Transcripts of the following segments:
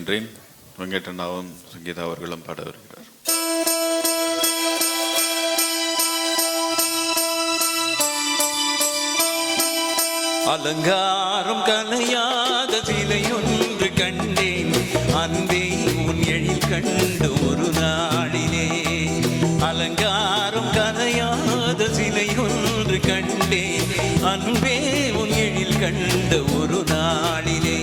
பாடுகின்றேன். வெங்கடண்ணாவும் சங்கீதா அவர்களும் பாட வருகிறார். அலங்காரம் கலையாத சிலையொன்று கண்டேன், அன்பே உன் எழில் கண்டு ஒரு நாளிலே. அலங்காரம் கலையாத சிலையொன்று கண்டேன், அன்பே உன் எழில் கண்ட ஒரு நாளிலே.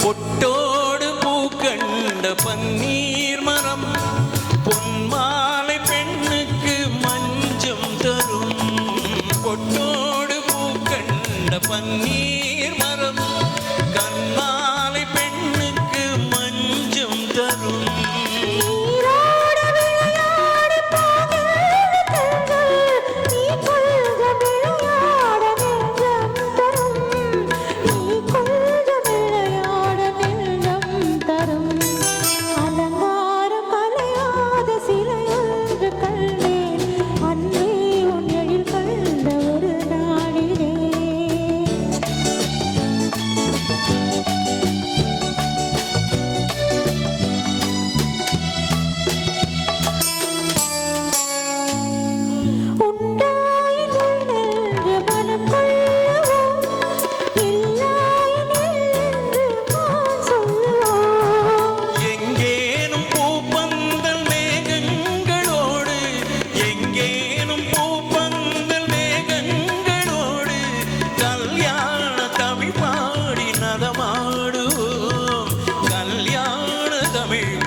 பொட்டோடு பூக்கண்ட பன்னீர் மரம், பொன்மாலை பெண்ணுக்கு மஞ்சம் தரும். பொட்டோடு பூக்கண்ட பன்னீர் மரம், கண்மாலை பெண்ணுக்கு மஞ்சம் தரும்.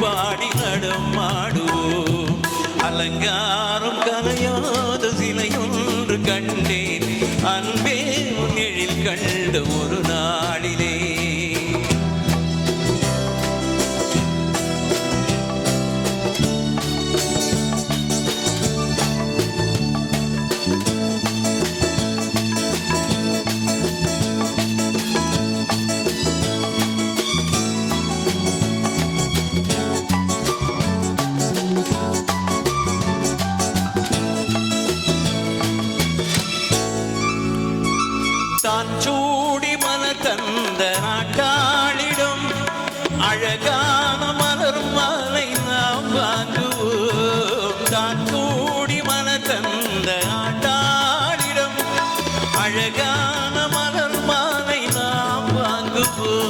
பாடி நடமாடுவோம். அலங்காரம் கலையாத சிலையொன்று கண்டேன், அன்பே உன் எழில் கண்ட ஒரு நாளிலே. தான் சூடி மலர் தந்த நாட்டாளிடம் அழகான மலர் மாலை நாம் வாங்குவோம். தான் சூடி மலர் தந்த நாட்டாளிடம் அழகான மலர் மாலை நாம் வாங்குவோம்.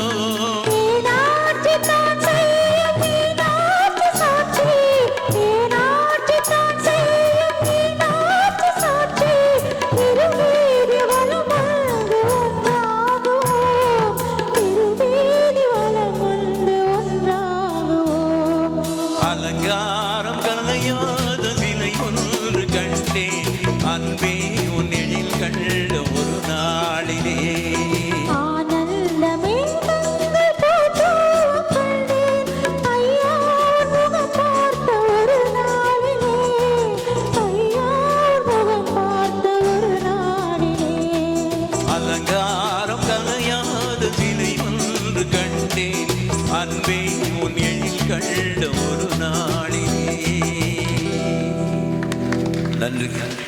அலங்காரம் கலையாத சிலை ஒன்று கண்டேன், அன்பே உன் எழில் கண்ட ஒரு நாளிலே. அலங்காரம் கலையாத சிலை ஒன்று கண்டேன், அன்பே உன் எழில் கண்ட ஒரு நாளிலே. நன்றி.